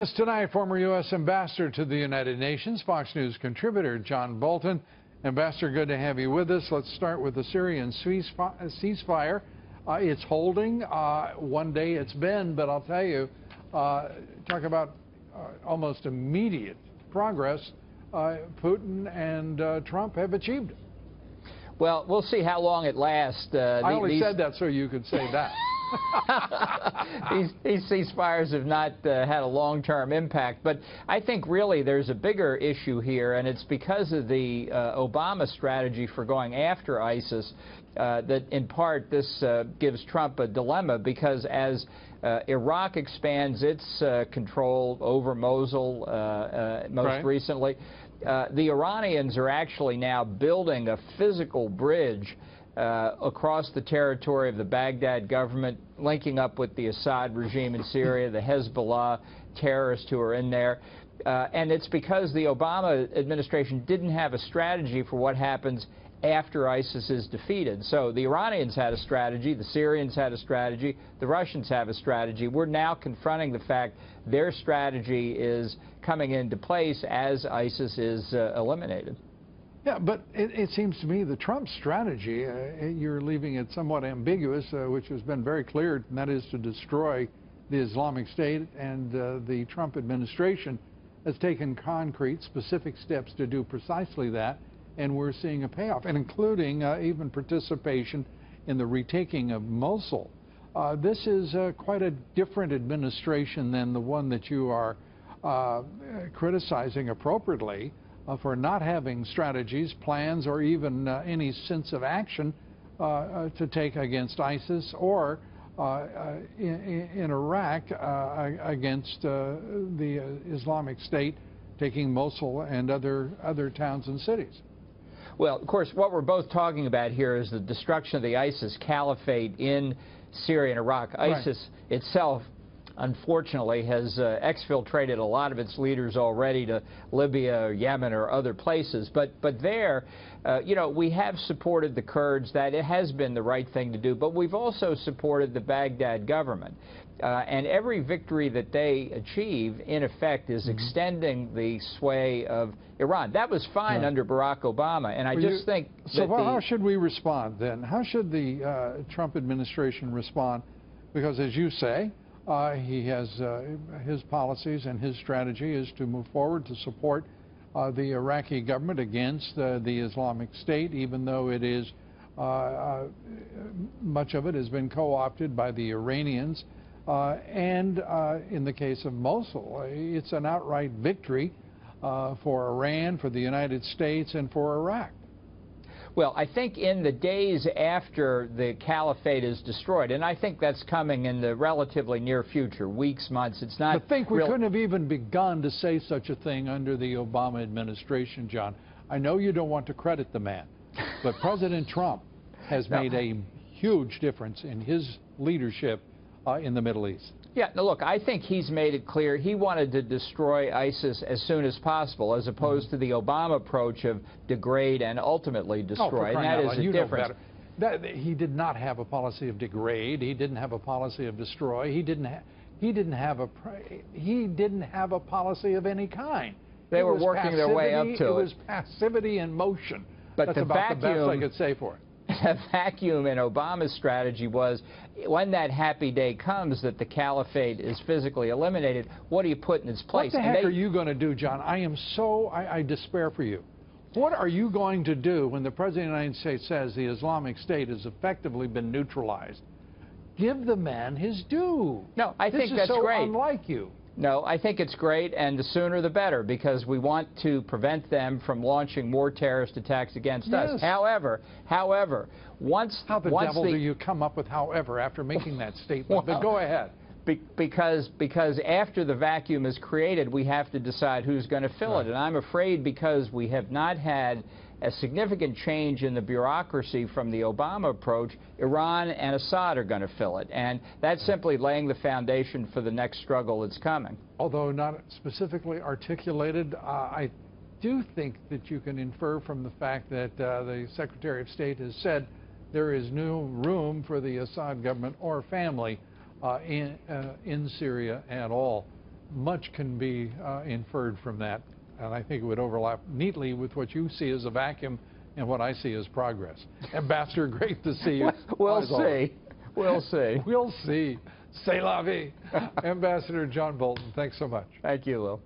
Yes, tonight, former U.S. Ambassador to the United Nations, Fox News contributor John Bolton. Ambassador, good to have you with us. Let's start with the Syrian ceasefire. It's holding. One day it's been, but I'll tell you, talk about almost immediate progress. Putin and Trump have achieved it. Well, we'll see how long it lasts. I only said that so you could say that. These ceasefires have not had a long-term impact, but I think really there's a bigger issue here, and it's because of the Obama strategy for going after ISIS that in part this gives Trump a dilemma, because as Iraq expands its control over Mosul most recently, the Iranians are actually now building a physical bridge across the territory of the Baghdad government, linking up with the Assad regime in Syria, the Hezbollah terrorists who are in there. And it's because the Obama administration didn't have a strategy for what happens after ISIS is defeated. So the Iranians had a strategy, the Syrians had a strategy, the Russians have a strategy. We're now confronting the fact their strategy is coming into place as ISIS is eliminated. Yeah, but it seems to me the Trump strategy, you're leaving it somewhat ambiguous, which has been very clear, and that is to destroy the Islamic State, and the Trump administration has taken concrete, specific steps to do precisely that, and we're seeing a payoff, and including even participation in the retaking of Mosul. This is quite a different administration than the one that you are criticizing appropriately for not having strategies, plans, or even any sense of action to take against ISIS or in Iraq against the Islamic State, taking Mosul and other towns and cities. Well, of course, what we're both talking about here is the destruction of the ISIS caliphate in Syria and Iraq. ISIS itself, unfortunately, has exfiltrated a lot of its leaders already to Libya or Yemen or other places. But there, you know, we have supported the Kurds. That it has been the right thing to do. But we've also supported the Baghdad government. And every victory that they achieve, in effect, is extending the sway of Iran. That was fine under Barack Obama. And I just think that so how should we respond then? How should the Trump administration respond? Because, as you say, he has his policies, and his strategy is to move forward to support the Iraqi government against the Islamic State, even though it is much of it has been co-opted by the Iranians. And in the case of Mosul, it's an outright victory for Iran, for the United States, and for Iraq. Well, I think in the days after the caliphate is destroyed, and I think that's coming in the relatively near future, weeks, months, it's not... I think we couldn't have even begun to say such a thing under the Obama administration, John. I know you don't want to credit the man, but President Trump has made a huge difference in his leadership in the Middle East. Yeah, now look, I think he's made it clear he wanted to destroy ISIS as soon as possible, as opposed to the Obama approach of degrade and ultimately destroy. And that is a difference. He did not have a policy of degrade. He didn't have a policy of destroy. He didn't have a policy of any kind. They were working their way up to it. It was passivity in motion. But that's about the best I could say for it. The vacuum in Obama's strategy was, when that happy day comes that the caliphate is physically eliminated, what do you put in its place? What the heck are you going to do, John? I despair for you. What are you going to do when the President of the United States says the Islamic State has effectively been neutralized? Give the man his due. No, I think that's so great. Unlike you. No, I think it's great, and the sooner the better, because we want to prevent them from launching more terrorist attacks against us. However, once how the devil do you come up with however after making that statement? Well, but go ahead. Because after the vacuum is created, we have to decide who's going to fill it. And I'm afraid because we have not had a significant change in the bureaucracy from the Obama approach, Iran and Assad are going to fill it. And that's simply laying the foundation for the next struggle that's coming. Although not specifically articulated, I do think that you can infer from the fact that the Secretary of State has said there is no room for the Assad government or family in Syria at all. much can be inferred from that, and I think it would overlap neatly with what you see as a vacuum and what I see as progress. Ambassador, great to see you. We'll see. We'll see. We'll see. C'est la vie. Ambassador John Bolton, thanks so much. Thank you, Lou.